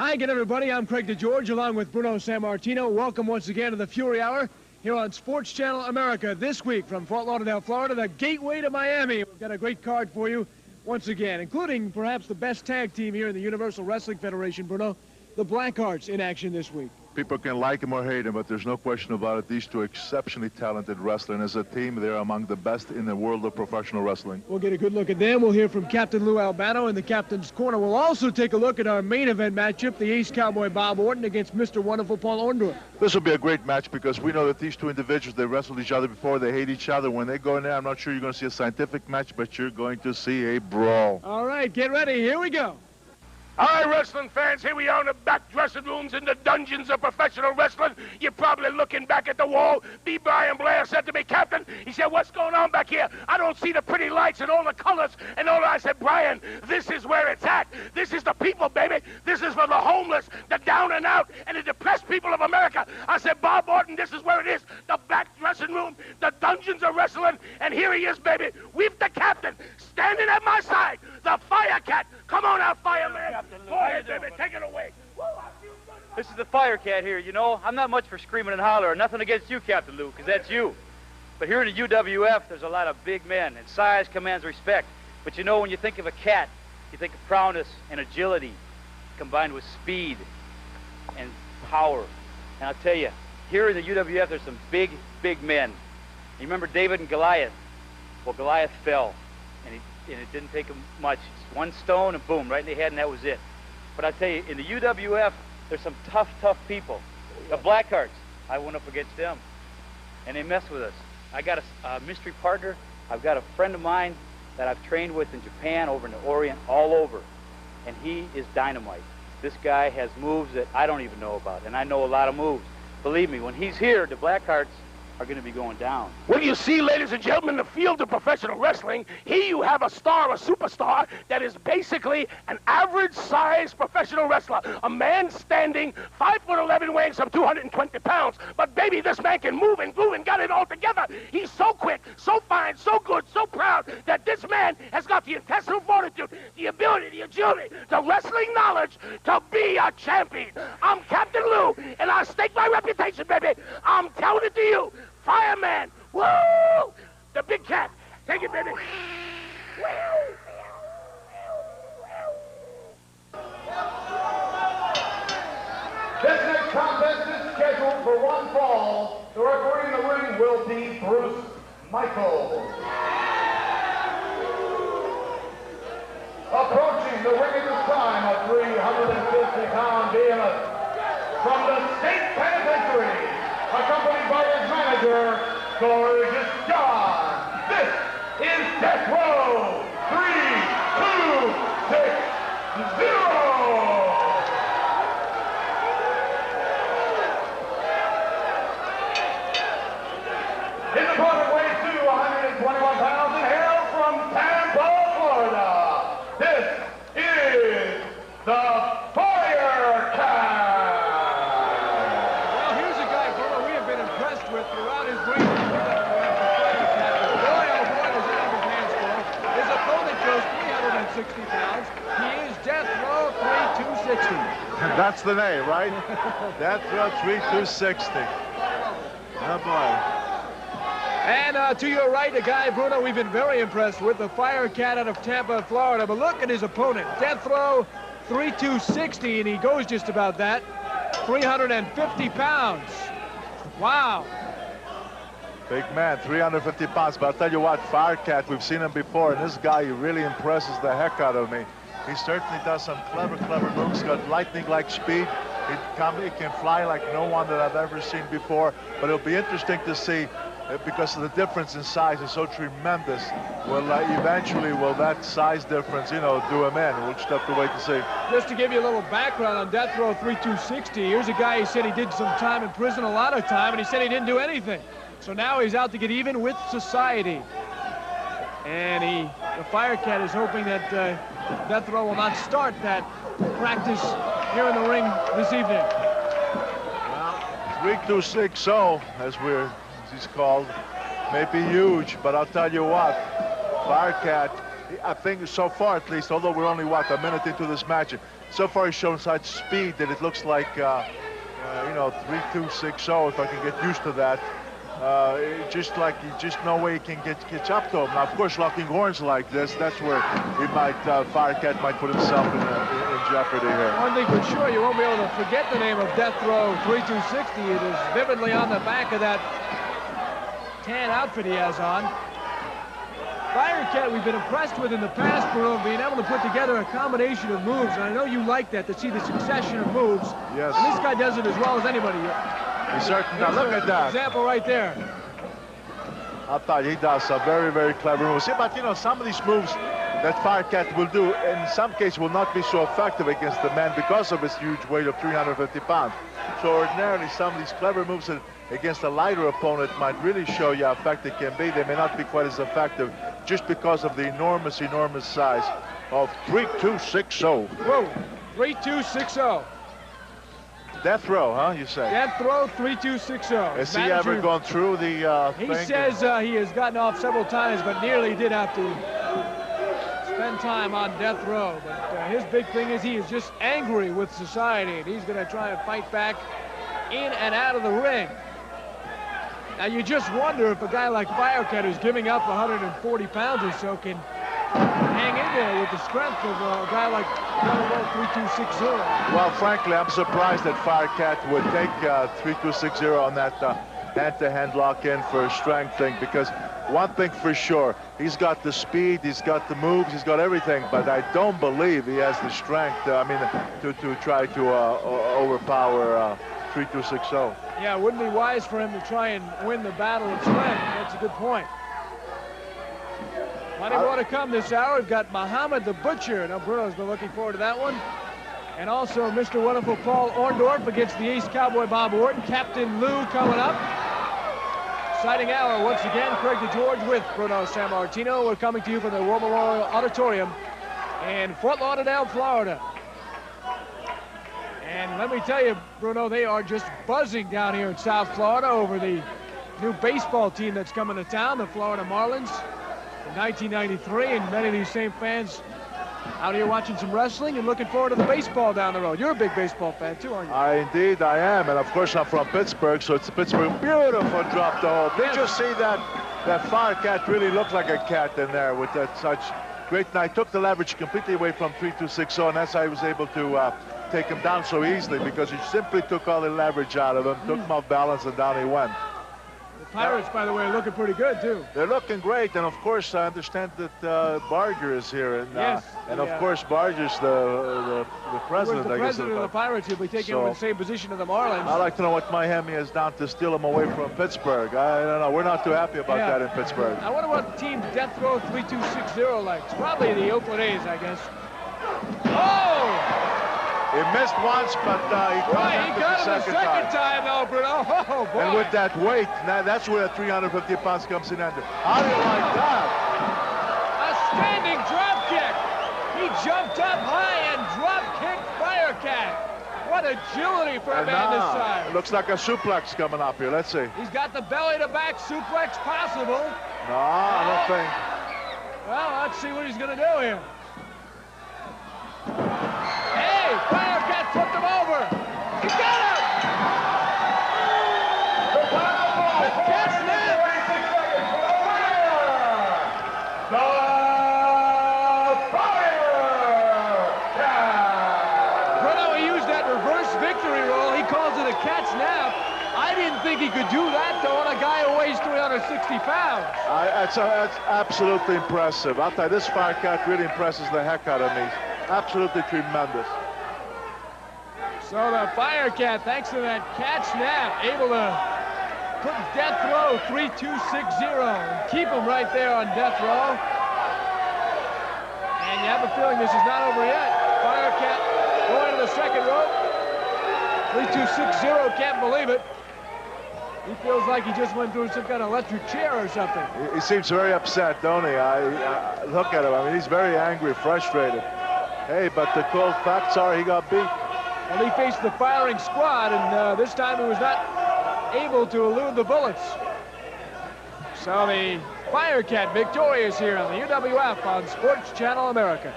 Hi again, everybody. I'm Craig DeGeorge, along with Bruno Sammartino. Welcome once again to the Fury Hour here on Sports Channel America. This week from Fort Lauderdale, Florida, the gateway to Miami. We've got a great card for you once again, including perhaps the best tag team here in the Universal Wrestling Federation, Bruno, the Blackhearts, in action this week. People can like him or hate him, but there's no question about it. These two exceptionally talented wrestlers. As a team, they're among the best in the world of professional wrestling. We'll get a good look at them. We'll hear from Captain Lou Albano in the Captain's Corner. We'll also take a look at our main event matchup, the Ace Cowboy Bob Orton against Mr. Wonderful Paul Orndorff. This will be a great match because we know that these two individuals, they wrestled each other before, they hate each other. When they go in there, I'm not sure you're going to see a scientific match, but you're going to see a brawl. All right, get ready. Here we go. All right, wrestling fans, here we are in the back dressing rooms in the dungeons of professional wrestling. You're probably looking back at the wall. B. Brian Blair said to me, Captain, he said, what's going on back here? I don't see the pretty lights and all the colors and all that. I said, Brian, this is where it's at. This is the people, baby. This is for the homeless, the down and out, and the depressed people of America. I said, Bob Orton, this is where it is. The back dressing room, the dungeons of wrestling, and here he is, baby. We've the Captain standing at my side, the Fire Cat. Come on out, Fireman. Go ahead, baby. Take it away. This is the Fire Cat here. You know, I'm not much for screaming and hollering. Nothing against you, Captain Lou, because that's you. But here in the UWF, there's a lot of big men, and size commands respect. But you know, when you think of a cat, you think of prowess and agility combined with speed and power. And I'll tell you, here in the UWF, there's some big, big men. You remember David and Goliath? Well, Goliath fell, and it didn't take him much. Just one stone and boom, right in the head, and that was it. But I tell you, in the UWF, there's some tough, tough people. The Blackhearts, I went up against them, and they messed with us. I got a mystery partner. I've got a friend of mine that I've trained with in Japan, over in the Orient, all over, and he is dynamite. This guy has moves that I don't even know about, and I know a lot of moves. Believe me, when he's here, the Blackhearts are going to be going down. Well, you see, ladies and gentlemen, in the field of professional wrestling, here you have a star, a superstar, that is basically an average-sized professional wrestler. A man standing 5'11", weighing some 220 pounds. But, baby, this man can move and groove and got it all together. He's so quick, so fine, so good, so proud that this man has got the intestinal fortitude, the ability, the agility, the wrestling knowledge to be a champion. I'm Captain Lou, and I stake my reputation, baby. I'm telling it to you. Fireman! Woo! The big cat. Take it, baby. This next contest is scheduled for one fall. The referee in the ring will be Bruce Michaels. Approaching the ring at this time, a 350-pound behemoth from the state penitentiary, accompanied by his manager, Gorgeous John. This is Death Row 3260. His opponent weighs 221 pounds and hails from Tampa, Florida. This is the Fire Cat. With throughout his reign in the Fire Cat. Boy, oh boy, does he have his hands full. His opponent goes 360 pounds. He is Death Row 3260. That's the name, right? Death Row 3260. Oh, boy. And to your right, a guy, Bruno, we've been very impressed with, the Fire Cat out of Tampa, Florida. But look at his opponent, Death Row 3260, and he goes just about that, 350 pounds. Wow. Big man, 350 pounds. But I'll tell you what, Fire Cat, we've seen him before, and this guy, he really impresses the heck out of me. He certainly does some clever moves, got lightning-like speed. He can fly like no one that I've ever seen before. But it'll be interesting to see, because of the difference in size is so tremendous. Eventually, will that size difference, you know, do him in? We'll just have to wait to see. Just to give you a little background on Death Row 3260, here's a guy, he said he did some time in prison, a lot of time, and he said he didn't do anything. So now he's out to get even with society. And the Fire Cat is hoping that Death Row will not start that practice here in the ring this evening. Well, 3260, as he's called, may be huge, but I'll tell you what, Fire Cat I think so far at least, although we're only, what, a minute into this match, so far he's shown such speed that it looks like, you know, 3-2-6-0, if I can get used to that. Just no way he can catch up to him. Now, of course, locking horns like this, that's where he might, Firecat might put himself in jeopardy here. One thing for sure, you won't be able to forget the name of Death Row 3260. It is vividly on the back of that tan outfit he has on. Firecat, we've been impressed with in the past, Bruno, being able to put together a combination of moves, and I know you like that, to see the succession of moves. Yes. And this guy does it as well as anybody. He's certain. Now look at that. Example right there. I thought he does some very, very clever moves. Yeah, but you know, some of these moves that Firecat will do, in some cases, will not be so effective against the man because of his huge weight of 350 pounds. So ordinarily, some of these clever moves against a lighter opponent might really show you how effective it can be. They may not be quite as effective just because of the enormous, enormous size of 3-2-6-0. Whoa, 3-2-6-0. Death Row, huh, you say? Death Row 3-2-6-0. Has he ever gone through the He thing? says he has gotten off several times, but nearly did have to spend time on death row. But his big thing is he is just angry with society, and he's going to try and fight back in and out of the ring. Now, you just wonder if a guy like Firecat, who's giving up 140 pounds or so, can hang in there with the strength of a guy like 3-2-6-0. Well, frankly, I'm surprised that Firecat would take 3-2-6-0 on that hand-to-hand lock-in for a strength thing, because one thing for sure, he's got the speed, he's got the moves, he's got everything, but I don't believe he has the strength, to try to overpower 3-2-6-0. Yeah, it wouldn't be wise for him to try and win the battle of strength. That's a good point. Plenty more to come this hour. We've got Muhammad the Butcher. Now, Bruno's been looking forward to that one. And also Mr. Wonderful Paul Orndorff against the Ace Cowboy Bob Orton. Captain Lou coming up. Exciting hour once again. Craig DeGeorge with Bruno Sammartino. We're coming to you from the War Memorial Auditorium in Fort Lauderdale, Florida. And let me tell you, Bruno, they are just buzzing down here in South Florida over the new baseball team that's coming to town, the Florida Marlins. In 1993, and many of these same fans out here watching some wrestling and looking forward to the baseball down the road. You're a big baseball fan too, aren't you? Indeed I am, and of course I'm from Pittsburgh, so it's the Pittsburgh beautiful drop to hold. Did you see that Firecat really looked like a cat in there with that such great, and I took the leverage completely away from 3-2-6-0, and that's how I was able to take him down so easily, because he simply took all the leverage out of him, took him off balance, and down he went. Pirates, by the way, are looking pretty good, too. They're looking great, and of course, I understand that Barger is here, and yes, of course, Barger's the president. The president of the Pirates. He'll be taking him in the same position of the Marlins. I'd like to know what Miami has done to steal him away from Pittsburgh. I don't know. We're not too happy about that in Pittsburgh. I wonder what team Death Row 3-2-6-0 likes. Probably the Oakland A's, I guess. Oh! He missed once, but he got him the second time, though, Bruno. Oh, boy. And with that weight, now that's where 350 pounds comes in under. How do you like that? A standing drop kick. He jumped up high and drop kicked Firecat. What agility for a man this size. It looks like a suplex coming up here. Let's see. He's got the belly-to-back suplex possible. No, I don't think. Well, let's see what he's going to do here. Hey, Firecat flipped him over. He got him! The cat's net! Bruno, he used that reverse victory roll. He calls it a cat's nap. I didn't think he could do that, though, on a guy who weighs 360 pounds. That's absolutely impressive. I'll tell you, this Firecat really impresses the heck out of me. Absolutely tremendous. So the Firecat, thanks to that cat snap, able to put Death Row 3-2-6-0 and keep him right there on Death Row. And you have a feeling this is not over yet. Firecat going to the second rope. 3-2-6-0, can't believe it. He feels like he just went through some kind of electric chair or something. He seems very upset, don't he? I look at him. I mean, he's very angry, frustrated. Hey, but the cold facts are he got beat. Well, he faced the firing squad, and this time he was not able to elude the bullets. So the Firecat victorious here on the UWF on Sports Channel America.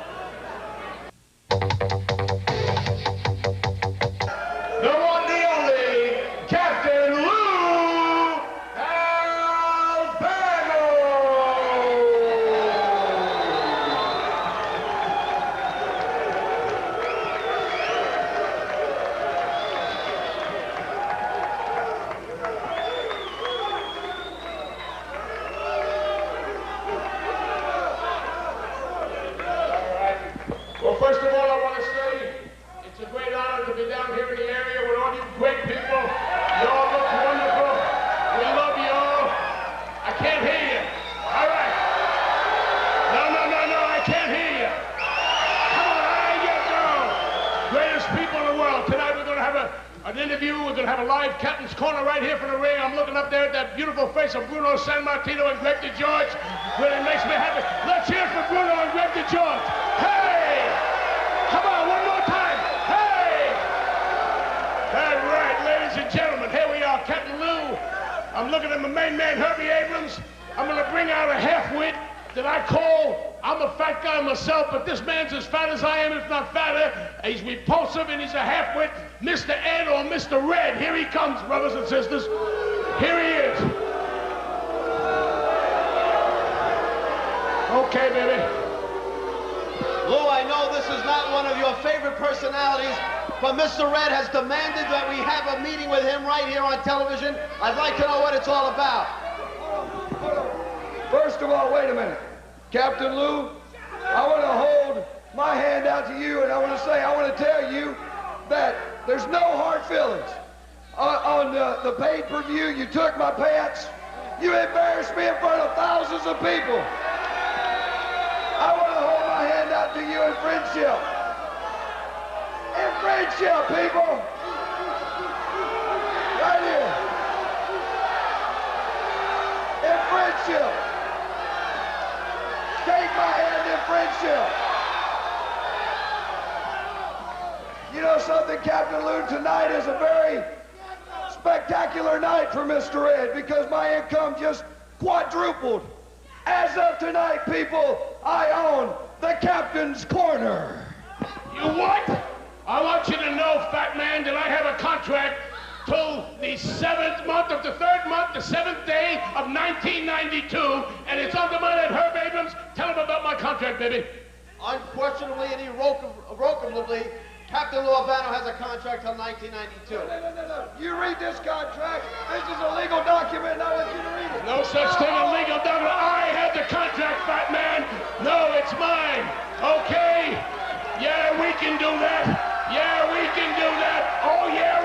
The one, the only, Captain Lou Albano! Well, first of all, I want to say it's a great honor to be down here in the area with all you great people. You all look wonderful. We love you all. I can't hear you. All right. No, I can't hear you. Come on, I ain't yet through. Greatest people in the world. Tonight we're going to have an interview. We're going to have a live Captain's Corner right here from the ring. I'm looking up there at that beautiful face of Bruno Sammartino and Greg DeGeorge. Really makes me happy. Let's hear it for Bruno and Greg DeGeorge. Hey! Come on, one more time. Hey! All right, ladies and gentlemen, here we are, Captain Lou. I'm looking at my main man, Herbie Abrams. I'm going to bring out a half-wit that I call, I'm a fat guy myself, but this man's as fat as I am, if not fatter. He's repulsive and he's a half-wit. Mr. Ed or Mr. Red. Here he comes, brothers and sisters. Here he is. Okay, baby. Lou, I know this is not one of your favorite personalities, but Mr. Red has demanded that we have a meeting with him right here on television. I'd like to know what it's all about. First of all, wait a minute. Captain Lou, I want to hold my hand out to you, and I want to tell you that there's no hard feelings. On the pay-per-view, you took my pants. You embarrassed me in front of thousands of people. I want to hold my hand out to you in friendship. In friendship, people. Right here. In friendship. Shake my hand in friendship. You know something, Captain Lou? Tonight is a very spectacular night for Mr. Ed because my income just quadrupled. As of tonight, people, I own the Captain's Corner. You what? I want you to know, fat man, that I have a contract till the 7th month of the 3rd month, the 7th day of 1992, and it's under my name, Herb Abrams. Tell him about my contract, baby. Unquestionably and irrevocably, Captain Lou Albano has a contract till 1992. No. You read this contract. This is a legal document, and I want you to read it. No such thing as legal document. I have the contract, fat man. No, it's mine. Okay? Yeah, we can do that. Yeah, we can do that. Oh, yeah,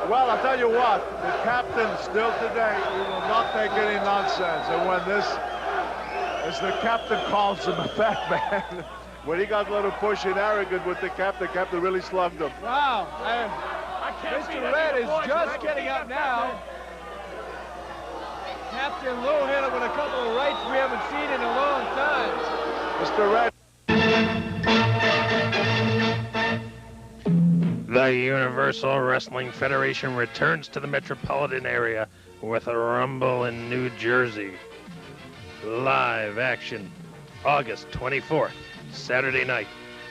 Well, I'll tell you what, the captain still today, he will not take any nonsense. And when this, as the captain calls him a fat man, when he got a little pushy and arrogant with the captain really slugged him. Wow. Mr. Red is just getting up now. Captain Lou hit him with a couple of rights we haven't seen in a long time. Mr. Red. The Universal Wrestling Federation returns to the metropolitan area with a Rumble in New Jersey. Live action, August 24th, Saturday night.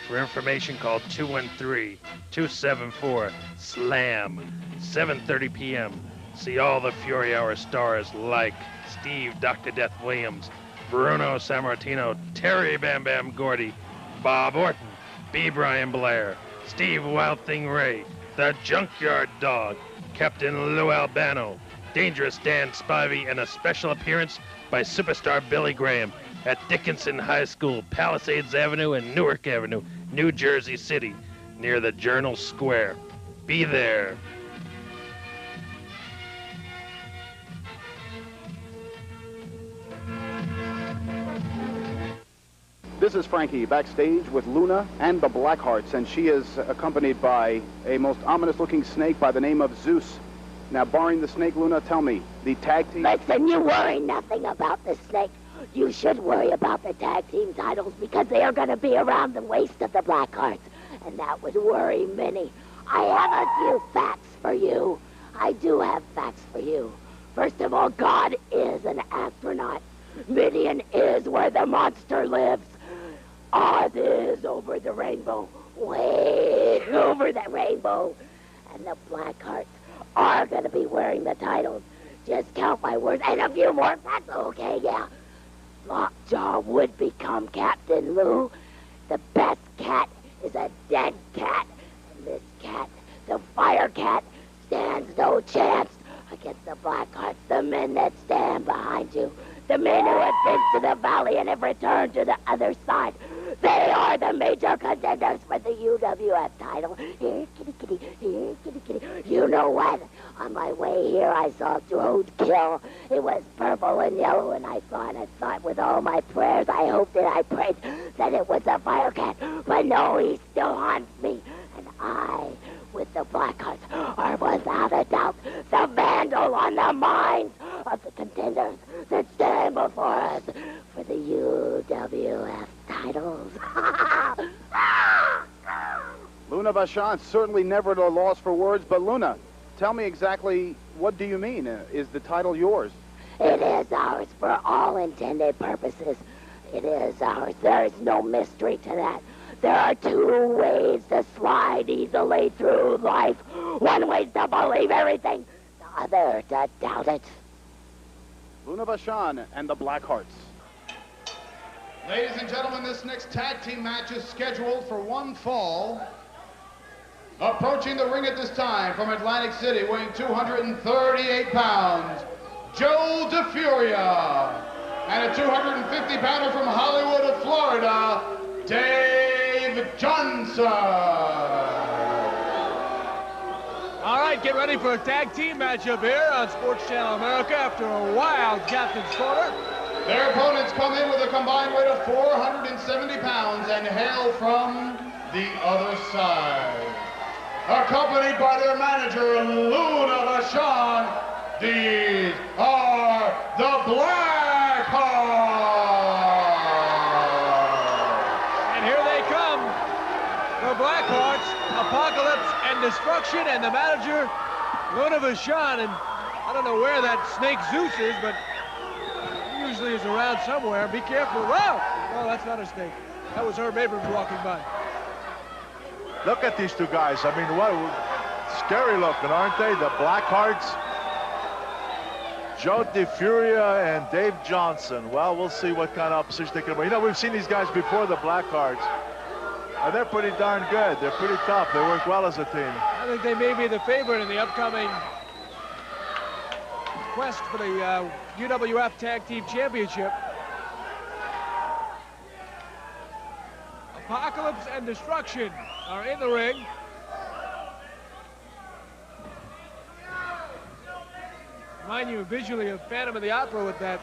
For information, call 213-274-SLAM, 7:30 p.m. See all the Fury Hour stars like Steve Dr. Death Williams, Bruno Sammartino, Terry Bam Bam Gordy, Bob Orton, B. Brian Blair, Steve Wild Thing Ray, The Junkyard Dog, Captain Lou Albano, Dangerous Dan Spivey, and a special appearance by superstar Billy Graham at Dickinson High School, Palisades Avenue and Newark Avenue, New Jersey City, near the Journal Square. Be there. This is Frankie backstage with Luna and the Blackhearts, and she is accompanied by a most ominous-looking snake by the name of Zeus. Now, barring the snake, Luna, tell me, the tag team... Listen, you worry nothing about the snake. You should worry about the tag team titles because they are going to be around the waist of the Blackhearts, and that would worry many. I have a few facts for you. I do have facts for you. First of all, God is an astronaut. Midian is where the monster lives. Oz is over the rainbow, way over the rainbow. And the Blackhearts are going to be wearing the titles. Just count my words. And a few more facts. Okay, yeah. Lockjaw would become Captain Lou. The best cat is a dead cat. And this cat, the Fire Cat, stands no chance against the Blackhearts, the men that stand behind you. The men who have been to the valley and have returned to the other side. They are the major contenders for the UWF title. Here, kitty, kitty. Here, kitty, kitty. You know what? On my way here, I saw Roadkill. It was purple and yellow, and I thought with all my prayers, I hoped and I prayed that it was a Firecat. But no, he still haunts me. And I, with the Blackhearts, are without a doubt the vandal on the minds of the contenders that stand before us for the UWF titles. Luna Vachon, certainly never at a loss for words, but Luna, tell me exactly, what do you mean? Is the title yours? It is ours for all intended purposes. It is ours. There is no mystery to that. There are two ways to slide easily through life. One way is to believe everything, the other to doubt it. Luna Vachon and the Blackhearts. Ladies and gentlemen, this next tag team match is scheduled for one fall. Approaching the ring at this time from Atlantic City, weighing 238 pounds, Joe DeFuria. And a 250-pounder from Hollywood of Florida, Dave Johnson. All right, get ready for a tag team matchup here on Sports Channel America after a wild Captain's Corner. Their opponents come in with a combined weight of 470 pounds and hail from the other side. Accompanied by their manager, Luna Vachon, these are the Blackhearts. And here they come, the Blackhearts, Apocalypse and Destruction, and the manager, Luna Vachon. And I don't know where that snake Zeus is, but he usually is around somewhere. Be careful. Wow! Oh, that's not a snake. That was Herb Abrams walking by. Look at these two guys. I mean, what scary looking, aren't they? The Blackhearts, Joe DeFuria and Dave Johnson. Well, we'll see what kind of opposition they can bring. You know, we've seen these guys before, the Blackhearts. And they're pretty darn good. They're pretty tough. They work well as a team. I think they may be the favorite in the upcoming quest for the UWF Tag Team Championship. Apocalypse and Destruction are in the ring. Remind you visually of Phantom of the Opera with that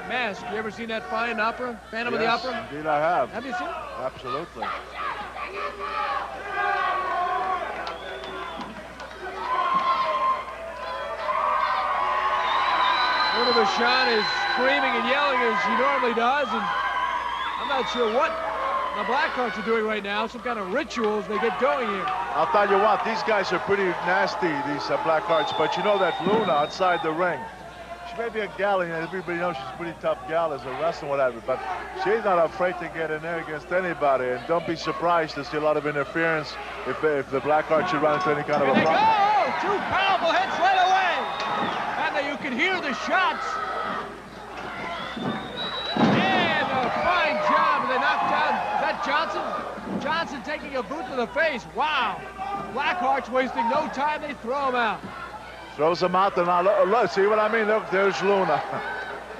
mask. You ever seen that fine opera, Phantom of the Opera? Yes, indeed I have. Have you seen it? Absolutely. Luna Vachon is screaming and yelling as she normally does, and I'm not sure what the Blackhearts are doing right now, some kind of rituals they get going here. I'll tell you what, these guys are pretty nasty, these Blackhearts, but you know that Luna outside the ring, she may be a gal, and everybody knows she's a pretty tough gal as a wrestler, whatever, but she's not afraid to get in there against anybody, and don't be surprised to see a lot of interference if the Blackhearts should run into any kind of a problem. Oh, two powerful hits right away, and you can hear the shots. And a fine job, they knocked down, is that Johnson? Johnson taking a boot to the face, wow. Blackhearts wasting no time, they throw him out. Throws him out, and now look, see what I mean? Look, there's Luna.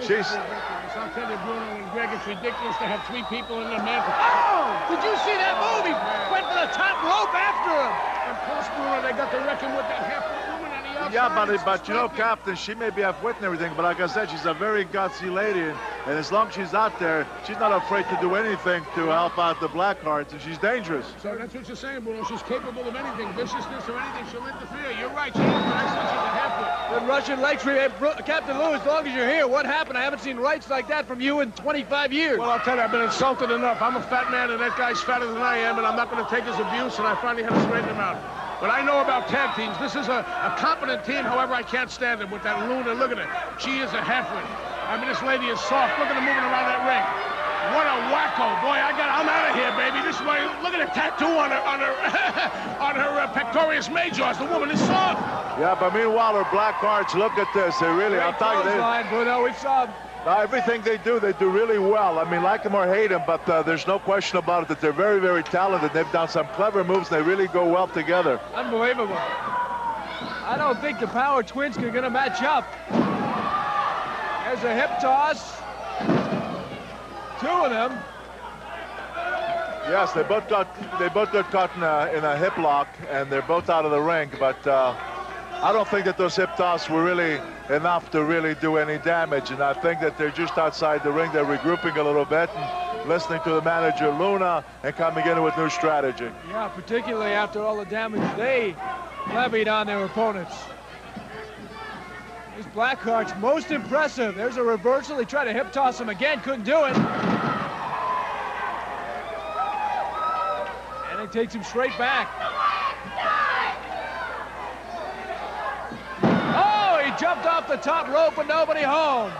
She's... I'll tell you, Bruno and Greg, it's ridiculous to have 3 people in the net. Oh! Did you see that move? He went for the top rope after him. And plus, Bruno, they got to reckon with that half-foot woman on the outside. Yeah, but you know, Captain, she may be half-wit and everything, but like I said, she's a very gutsy lady, and as long as she's out there, she's not afraid to do anything to help out the Blackhearts, and she's dangerous. So that's what you're saying, Bruno. She's capable of anything, viciousness or anything. She'll interfere. You're right. She's a half-foot. Good Russian leg sweep. Captain Lou, as long as you're here, what happened? I haven't seen rights like that from you in 25 years. Well, I'll tell you, I've been insulted enough. I'm a fat man, and that guy's fatter than I am, and I'm not going to take his abuse, and I finally had to straighten him out. But I know about tag teams. This is a competent team. However, I can't stand it with that Luna. Look at her. She is a halfwit. I mean, this lady is soft. Look at her moving around that ring. What a wacko. Boy, I'm out of here, baby. This way, look at the tattoo on her on her pectoris majors. The woman is soft. Yeah, but meanwhile, her Blackhearts, look at this. They really, I'll tell you, Bruno, we saw everything they do really well. I mean, like them or hate them, but there's no question about it that they're very, very talented. They've done some clever moves. They really go well together. Unbelievable. I don't think the Power Twins are going to match up. There's a hip toss. 2 of them. Yes, they both got caught in a hip lock, and they're both out of the ring. But I don't think that those hip tosses were really enough to really do any damage. And I think that they're just outside the ring. They're regrouping a little bit and listening to the manager Luna and coming in with new strategy. Yeah, particularly after all the damage they levied on their opponents. These Blackhearts, most impressive. There's a reversal. He tried to hip toss him again, couldn't do it. And it takes him straight back. Oh, he jumped off the top rope with nobody home.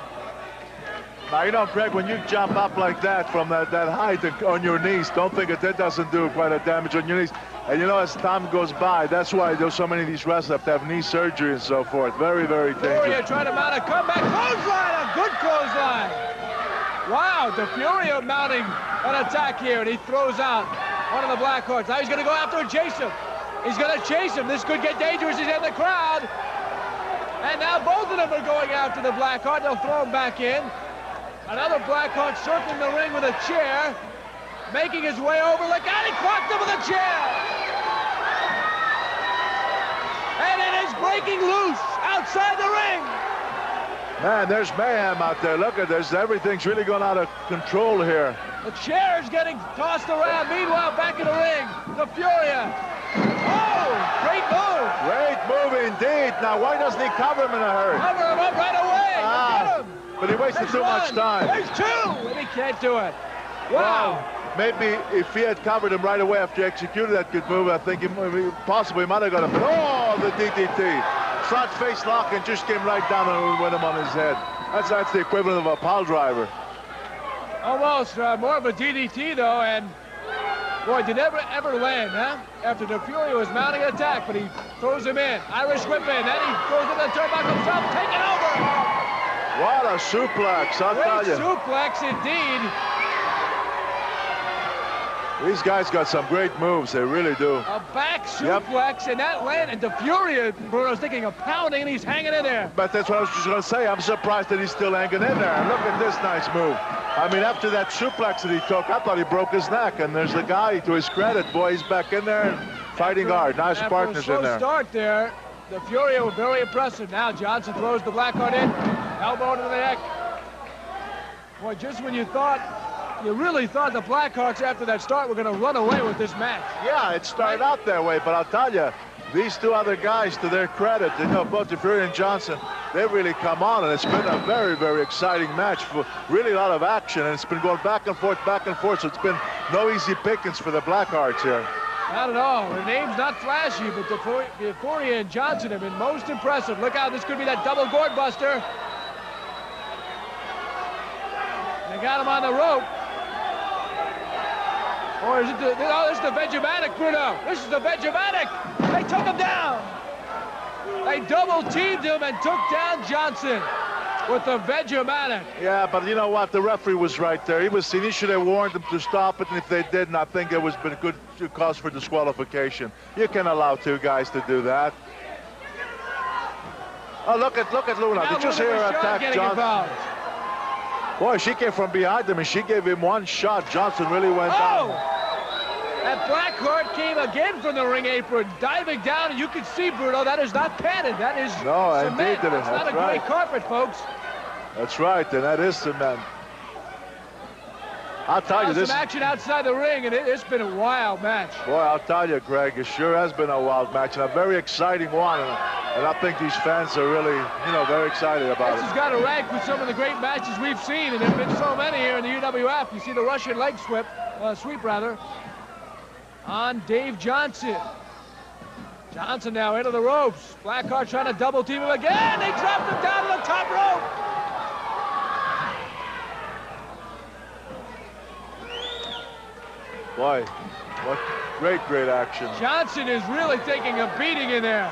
Now, you know, Greg, when you jump up like that from that height on your knees, don't think that doesn't do quite a damage on your knees. And you know, as time goes by, that's why there's so many of these wrestlers have to have knee surgery and so forth. Very, very dangerous. DeFuria trying to mount a comeback clothesline, a good clothesline. Wow, DeFuria mounting an attack here, and he throws out one of the Blackhearts. Now he's going to go after and chase him. He's going to chase him. This could get dangerous. He's in the crowd. And now both of them are going after the Blackheart. They'll throw him back in. Another Blackheart circling the ring with a chair, making his way over. Look out, he clocked him with a chair. And it is breaking loose outside the ring. Man, there's mayhem out there. Look at this. Everything's really going out of control here. The chair is getting tossed around. Meanwhile, back in the ring, DeFuria. Oh, great move. Great move indeed. Now, why doesn't he cover him in a hurry? Cover him up right away. Get him. But he wasted too much time. There's 2, and he can't do it. Wow. Maybe if he had covered him right away after he executed that good move, I think he possibly might have got him. But oh, the DDT. Front face lock and just came right down and went him on his head. That's the equivalent of a pile driver. Almost more of a DDT, though, and boy, did ever land, huh? After DeFuria was mounting an attack, but he throws him in. Irish whip in, then he goes into the turnbuckle himself, taking over. What a suplex, I'll tell you. Great suplex indeed. These guys got some great moves, they really do. A back suplex, and that landed. And DeFuria, Bruno's thinking of pounding, and he's hanging in there. But that's what I was just going to say. I'm surprised that he's still hanging in there. Look at this nice move. I mean, after that suplex that he took, I thought he broke his neck. And there's the guy, to his credit, boy, he's back in there and fighting hard. Nice partners in there. Start there. DeFuria was very impressive. Now Johnson throws the Blackheart in. Elbow to the neck. Boy, just when you really thought the Blackhearts after that start were going to run away with this match. Yeah, it started out that way, but I'll tell you, these 2 other guys, to their credit, you know, both DeFuria and Johnson, they've really come on, and it's been a very, very exciting match. Really a lot of action, and it's been going back and forth, so it's been no easy pickings for the Blackhearts here. Not at all. Their name's not flashy, but DeFuria and Johnson have been most impressive. Look out, this could be that double gourd buster. They got him on the rope. Or is it the, oh, this is the Vegematic, Bruno. This is the Vegematic. They took him down. They double teamed him and took down Johnson with the Vegematic. Yeah, but you know what? The referee was right there. He should have warned them to stop it, and if they didn't, I think it was been a good cause for disqualification. You can allow two guys to do that. Oh, look at Luna. Now Did you see her attack Johnson? Involved. Boy, she came from behind him, and she gave him one shot. Johnson really went down. That Blackheart came again from the ring apron, diving down, and you can see, Bruno, that is not padded. That is cement. That's not a gray carpet, folks. That's right, and that is cement. I'll tell you this. Some action outside the ring, and it's been a wild match. Boy, I'll tell you, Greg, it sure has been a wild match, and a very exciting one. And I think these fans are really, you know, very excited about it. This has got to rank with some of the great matches we've seen, and there have been so many here in the UWF. You see the Russian leg sweep on Dave Johnson. Johnson now into the ropes. Blackheart trying to double team him again. They dropped him down to the top rope. Boy, what great action. Johnson is really taking a beating in there.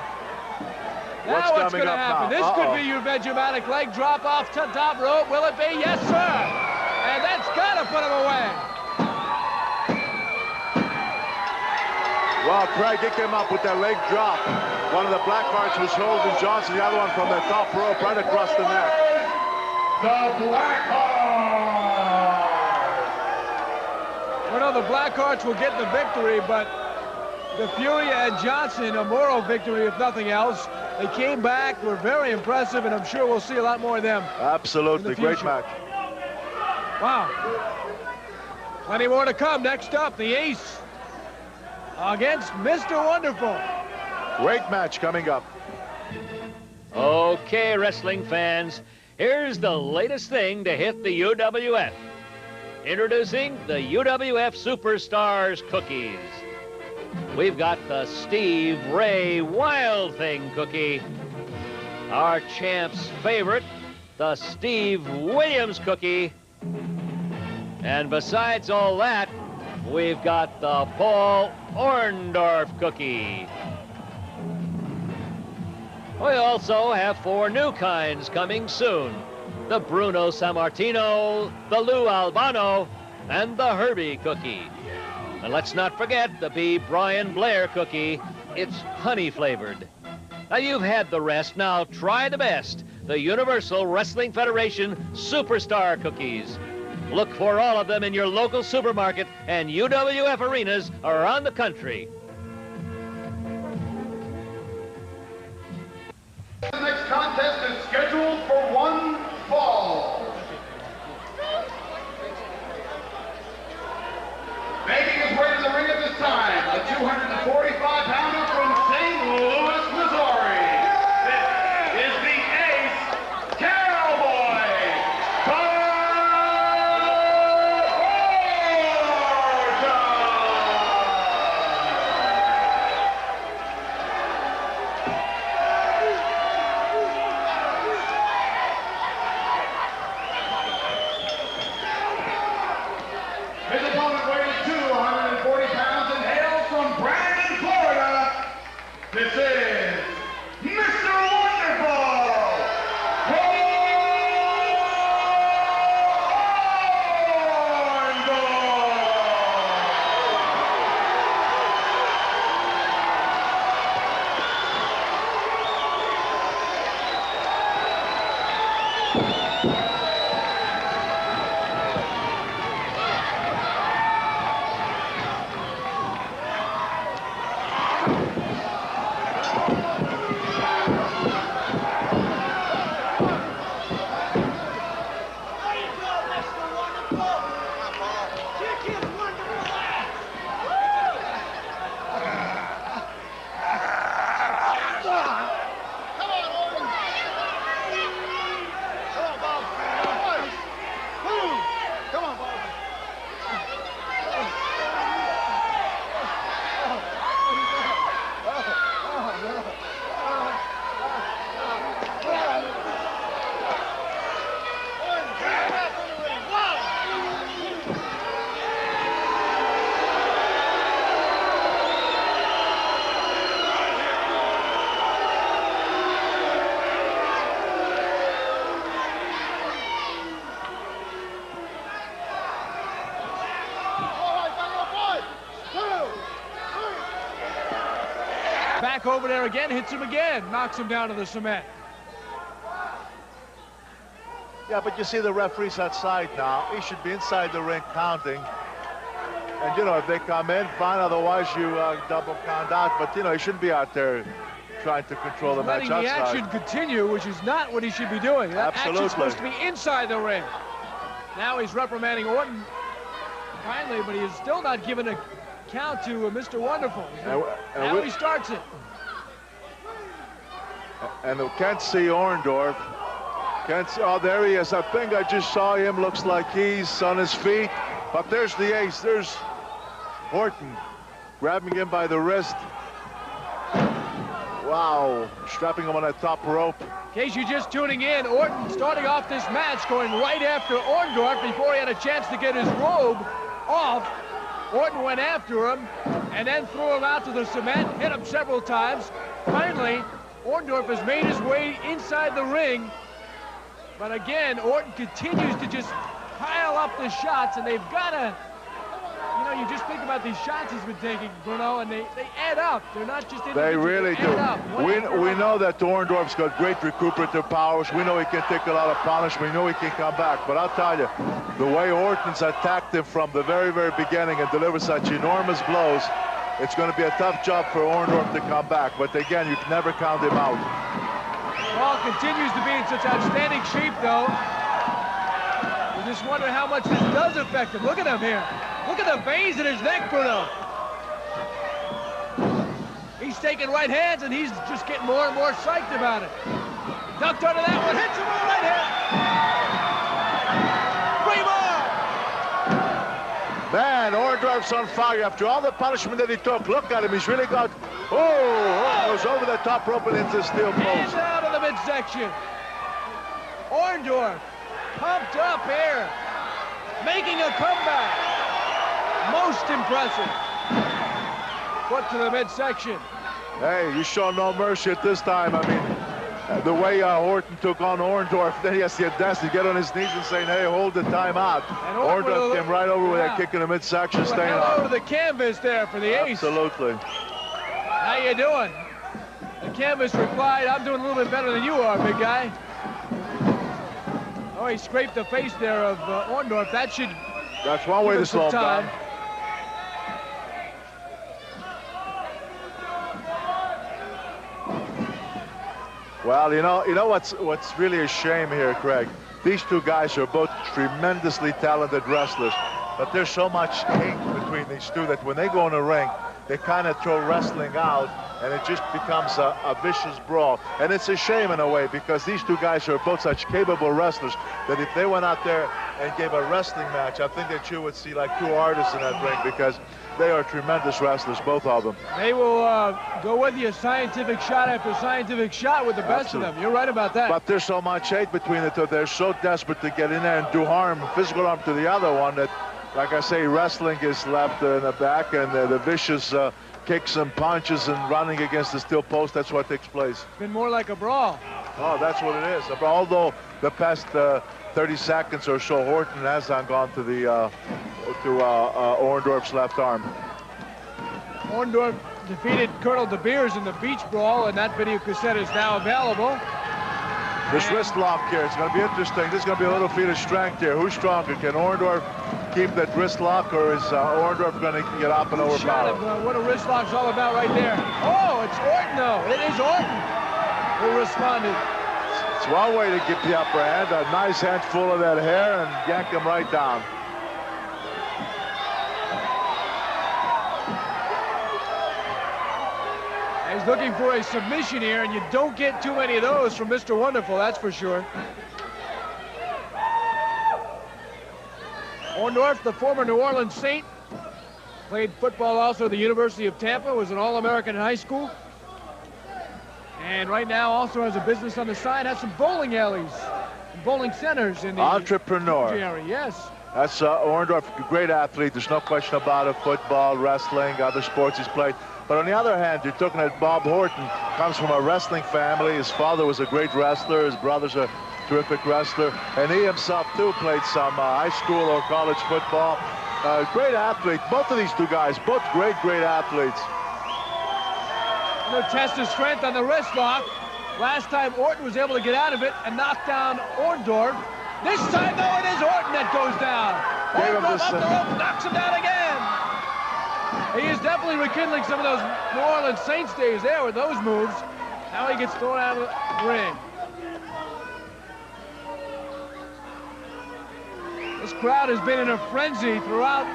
What's Now what's going to happen? This could be your Vegematic leg drop off to top rope. Will it be? Yes, sir. And that's got to put him away. Well, Craig, he came up with that leg drop. One of the Blackhearts was holding Johnson, the other one from the top rope right across the neck. The Blackhearts! Well, no, the Blackhearts will get the victory, but DeFuria and Johnson, a moral victory if nothing else. They came back, were very impressive, and I'm sure we'll see a lot more of them. Absolutely, great match. Wow. Plenty more to come. Next up, the Ace against Mr. Wonderful. Great match coming up. Okay, wrestling fans, here's the latest thing to hit the UWF. Introducing the UWF Superstars Cookies. We've got the Steve Ray Wild Thing cookie. Our champ's favorite, the Steve Williams cookie. And besides all that, we've got the Paul Orndorff cookie. We also have 4 new kinds coming soon. The Bruno Sammartino, the Lou Albano, and the Herbie cookie. And let's not forget the B. Brian Blair cookie. It's honey flavored. Now you've had the rest, now try the best. The Universal Wrestling Federation Superstar Cookies. Look for all of them in your local supermarket and UWF arenas around the country. The next contest is scheduled for one fall. Making his way to the ring at this time, a 245-pounder from St. Louis, Missouri. This is the Ace Cowboy, Orton. back over there again, hits him again, knocks him down to the cement. Yeah, but you see the referee's outside now. He should be inside the ring counting. And, you know, if they come in, fine. Otherwise, you double count out. But, you know, he shouldn't be out there trying to control the match outside. Letting the action continue, which is not what he should be doing. That action's supposed to be inside the ring. Now he's reprimanding Orton finally, but he is still not giving a count to Mr. Wonderful. Now he starts it. And we can't see Orndorff. Can't see, oh, there he is. I think I just saw him. Looks like he's on his feet. But there's the ace. There's Orton grabbing him by the wrist. Wow, strapping him on that top rope. In case you're just tuning in, Orton starting off this match going right after Orndorff before he had a chance to get his robe off. Orton went after him and then threw him out to the cement, hit him several times. Finally, Orndorff has made his way inside the ring. But again, Orton continues to just pile up the shots, and they've got to, you know, you just think about these shots he's been taking, Bruno, and they add up. They're not just individual. They really do. We know that Orndorff's got great recuperative powers. We know he can take a lot of punishment. We know he can come back. But I'll tell you, the way Orton's attacked him from the very, very beginning and delivered such enormous blows, it's going to be a tough job for Orndorff to come back. But again, you can never count him out. Paul continues to be in such outstanding shape, though. You just wonder how much this does affect him. Look at him here. Look at the veins in his neck, Bruno. He's taking right hands, and he's just getting more and more psyched about it. Ducked under that one, hits him with a right hand. Man, Orndorff's on fire after all the punishment that he took. Look at him, he's really got... Oh, goes over the top rope and into the steel post. And out of the midsection. Orndorff pumped up here, making a comeback. Most impressive. Foot to the midsection. Hey, you show no mercy at this time. I mean, the way Orton took on Orndorff, then he has the audacity to get on his knees and saying, hey, hold the time out. And Orndorff came right over with that kick in the midsection, staying on. Over the canvas there for the ace. Absolutely. How you doing? The canvas replied, I'm doing a little bit better than you are, big guy. Oh, he scraped the face there of Orndorff. That should... That's one way to slow him down. Well, you know what's really a shame here, Craig? These two guys are both tremendously talented wrestlers, but there's so much hate between these two that when they go in the ring, they kind of throw wrestling out, and it just becomes a vicious brawl. And it's a shame in a way, because these two guys are both such capable wrestlers that if they went out there and gave a wrestling match, I think that you would see like two artists in that ring, because they are tremendous wrestlers, both of them. They will go with you scientific shot after scientific shot with the best of them. You're right about that. But there's so much hate between the two. They're so desperate to get in there and do harm, physical harm to the other one, that, like I say, wrestling is left in the back, and the vicious kicks and punches and running against the steel post, that's what takes place. It's been more like a brawl. Oh, that's what it is. Although the past 30 seconds or so, Orton has gone to the Orndorff's left arm. Orndorff defeated Colonel De Beers in the beach brawl, and that video cassette is now available. This wrist lock here, it's going to be interesting. This is going to be a little feat of strength here. Who's stronger? Can Orndorff keep that wrist lock, or is Orndorff going to get up and overpower? What a wrist lock's all about right there. Oh, it's Orton, though. It is Orton who responded. It's one way to get the upper hand, a nice handful of that hair, and yank him right down. He's looking for a submission here, and you don't get too many of those from Mr. Wonderful, that's for sure. Orndorff, the former New Orleans Saint, played football also at the University of Tampa, was an All-American in high school, and right now also has a business on the side, has some bowling alleys and bowling centers in the entrepreneur area. Yes. That's Orndorff, a great athlete, there's no question about it. Football, wrestling, other sports he's played. But on the other hand, you're looking at Bob Orton, comes from a wrestling family. His father was a great wrestler. His brother's a terrific wrestler. And he himself, too, played some high school or college football. Great athlete. Both of these two guys, both great, great athletes. Going to test his strength on the wrist lock. Last time Orton was able to get out of it and knock down Orndorff. This time, though, it is Orton that goes down. Orndorff up the rope, knocks him down again. He is definitely rekindling some of those New Orleans Saints days there with those moves. Now he gets thrown out of the ring. This crowd has been in a frenzy throughout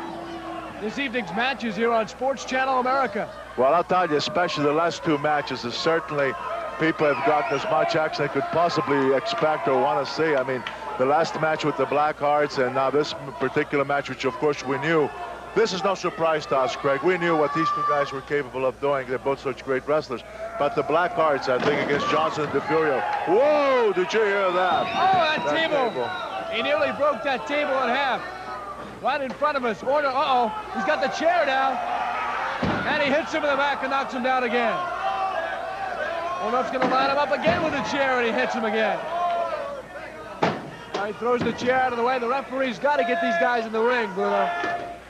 this evening's matches here on Sports Channel America. Well, I'll tell you, especially the last two matches, is certainly people have gotten as much action they could possibly expect or want to see. I mean, the last match with the Blackhearts and now this particular match, which of course we knew. This is no surprise to us, Craig. We knew what these two guys were capable of doing. They're both such great wrestlers. But the Blackhearts, I think, against Johnson and DeFuria. Whoa, did you hear that? Oh, that table. He nearly broke that table in half. Right in front of us. Orton, he's got the chair down. And he hits him in the back and knocks him down again. Orndorff's going to line him up again with the chair, and he hits him again. Now he throws the chair out of the way. The referee's got to get these guys in the ring, Bruno.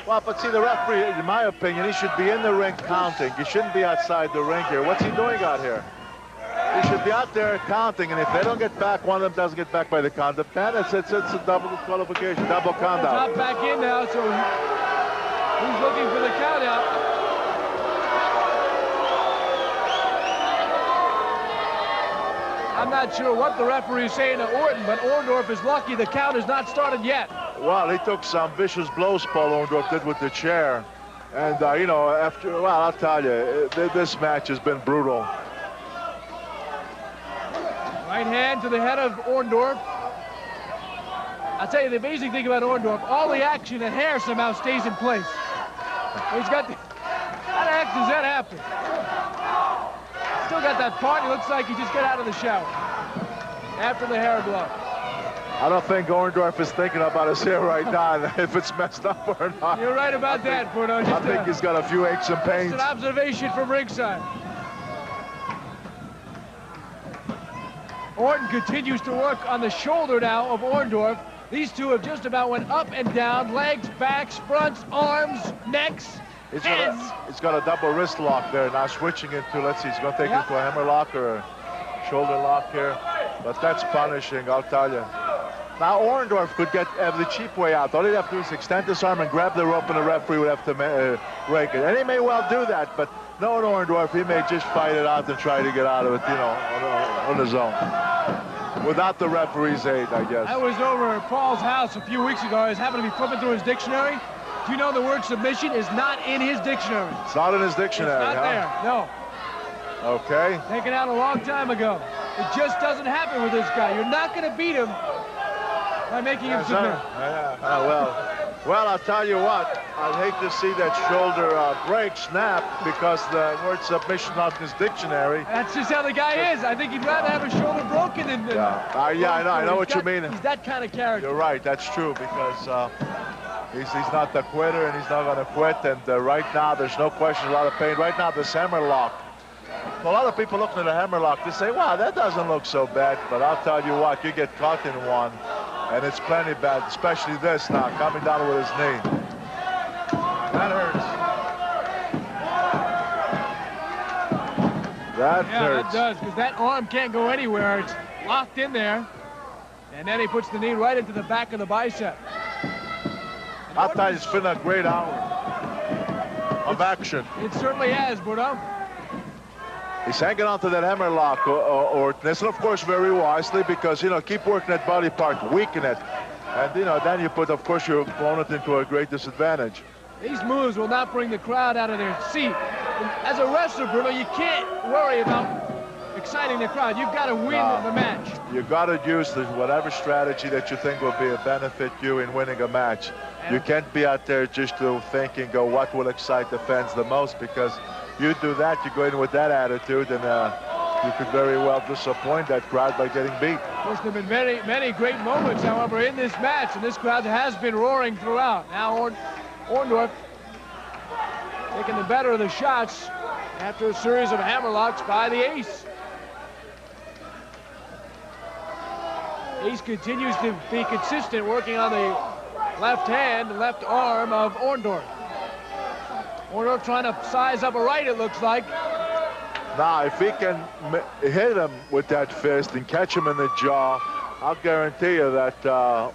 Well, but see, the referee, in my opinion, he should be in the ring counting. He shouldn't be outside the ring here. What's he doing out here? He should be out there counting, and if they don't get back, one of them doesn't get back by the count of 10, it's a double disqualification, double count out. Not back in now, so he's looking for the count out. I'm not sure what the referee is saying to Orton, but Orndorff is lucky the count has not started yet. Well, he took some vicious blows, Paul Orndorff did with the chair. And, you know, well, I'll tell you, this match has been brutal. Right hand to the head of Orndorff. I'll tell you the amazing thing about Orndorff, all the action and hair somehow stays in place. He's got the... How the heck does that happen? Still got that part. He looks like he just got out of the shower after the hair blow. I don't think Orndorff is thinking about his hair right now, if it's messed up or not. You're right about that, Bruno. I think he's got a few aches and pains. Just an observation from ringside. Orton continues to work on the shoulder now of Orndorff. These two have just about went up and down, legs, backs, fronts, arms, necks, heads. He's got a double wrist lock there, now switching into, let's see, he's going to take it into a hammer lock or a shoulder lock here. But that's punishing, I'll tell you. Now Orndorff could have the cheap way out. All he'd have to do is extend his arm and grab the rope, and the referee would have to rake it. And he may well do that, but no, Orndorff, he may just fight it out and try to get out of it, you know, on his own. Without the referee's aid, I guess. I was over at Paul's house a few weeks ago. I was happening to be flipping through his dictionary. Do you know the word submission is not in his dictionary? It's not in his dictionary, It's not there, no. Okay. Taken out a long time ago. It just doesn't happen with this guy. You're not going to beat him by making him submit. Well, I'll tell you what. I'd hate to see that shoulder break, snap, because the word submission not in his dictionary. That's just how the guy is. I think he'd rather have a shoulder broken than... I know what you mean. He's that kind of character. You're right, that's true, because he's not the quitter, and he's not going to quit. And right now, there's no question, a lot of pain. Right now, this hammer lock. A lot of people looking at the hammer lock, they say, wow, that doesn't look so bad. But I'll tell you what, you get caught in one, and it's plenty bad, especially this now, coming down with his knee. That hurts. That hurts. Yeah, that does, because that arm can't go anywhere. It's locked in there. And then he puts the knee right into the back of the bicep. I'll tell you, it's been a great hour of action. It certainly has, Bruno. He's hanging on to that hammer lock, Orton. And of course, very wisely, because, you know, keep working that body part, weaken it. And, you know, then you put, of course, your opponent into a great disadvantage. These moves will not bring the crowd out of their seat. As a wrestler, Bruno, you can't worry about exciting the crowd. You've got to win the match. You've got to use whatever strategy that you think will be a benefit you in winning a match. You can't be out there just thinking, what will excite the fans the most, because you do that, you go in with that attitude, and you could very well disappoint that crowd by getting beat. Of course, there have been many, many great moments, however, in this match, and this crowd has been roaring throughout. Now Orndorff taking the better of the shots after a series of hammerlocks by the Ace. Ace continues to be consistent, working on the left hand, left arm of Orndorff. Orndorff trying to size up a right, it looks like. Now, if he can hit him with that fist and catch him in the jaw, I'll guarantee you that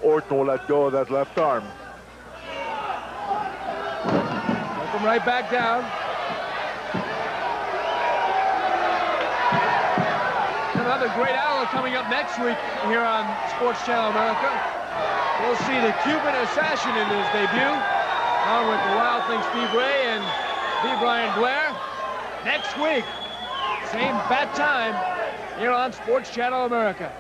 Orton will let go of that left arm. Knock him right back down. Another great hour coming up next week here on Sports Channel America. We'll see the Cuban Assassin in his debut, along with the Wild Thing Steve Ray and B. Brian Blair. Next week, same bat time here on Sports Channel America.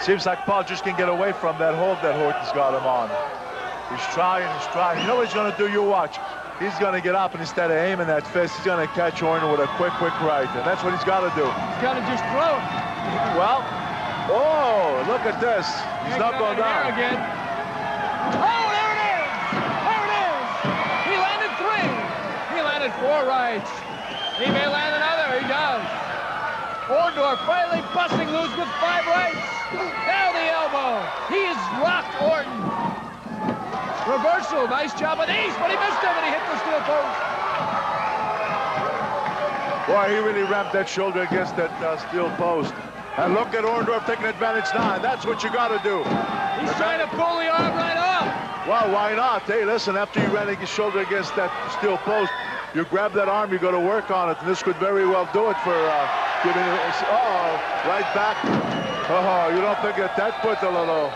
Seems like Paul just can't get away from that hold that Orton's got him on. He's trying, he's trying. You know what he's going to do? You watch. He's going to get up, and instead of aiming that fist, he's going to catch Orton with a quick right. And that's what he's got to do. He's got to just throw it. Well, oh, look at this. He's not going down. Again. Oh, there it is! There it is! He landed 3. He landed 4 rights. He may land another. He does. Orndorff finally busting loose with 5 rights. Now the elbow. He's rocked Orton. Reversal, nice job on Ace, but he missed him and he hit the steel post. Boy, he really rammed that shoulder against that steel post. And look at Orndorff taking advantage now, and that's what you got to do. He's trying to pull the arm right off. Well, why not? Hey, listen, after you ran his shoulder against that steel post, you grab that arm, you go to work on it, and this could very well do it for giving it, right back. Oh, you don't think that put a little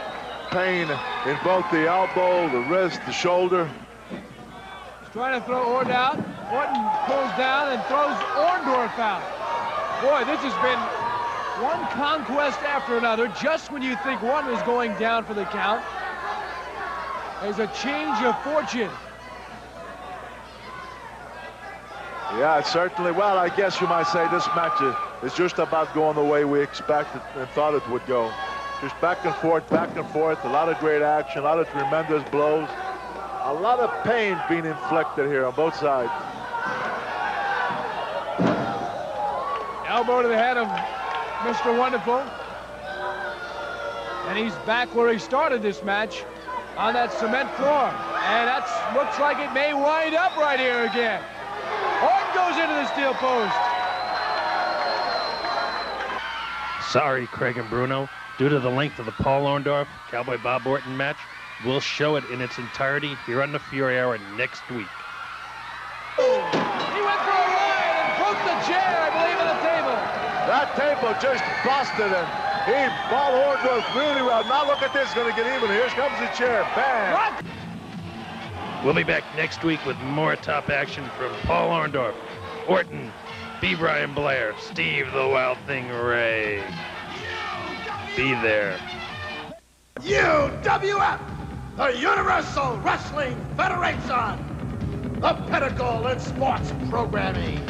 pain in both the elbow, the wrist, the shoulder. He's trying to throw Orton out. Orton pulls down and throws Orndorff out. Boy, this has been one conquest after another. Just when you think one is going down for the count, there's a change of fortune. Yeah, certainly. Well, I guess you might say this match is just about going the way we expected and thought it would go. Just back and forth, a lot of great action, a lot of tremendous blows, a lot of pain being inflicted here on both sides. Elbow to the head of Mr. Wonderful. And he's back where he started this match, on that cement floor. And that looks like it may wind up right here again. Orton goes into the steel post. Sorry, Craig and Bruno. Due to the length of the Paul Orndorff Cowboy Bob Orton match, we'll show it in its entirety here on the Fury Hour next week. He went for a ride and broke the chair, I believe, on the table. That table just busted him. He ball Orndorff really well. Now look at this, going to get even. Here comes the chair. Bam! We'll be back next week with more top action from Paul Orndorff, Orton, B. Brian Blair, Steve the Wild Thing Ray. Be there. UWF, the Universal Wrestling Federation, the pinnacle in sports programming.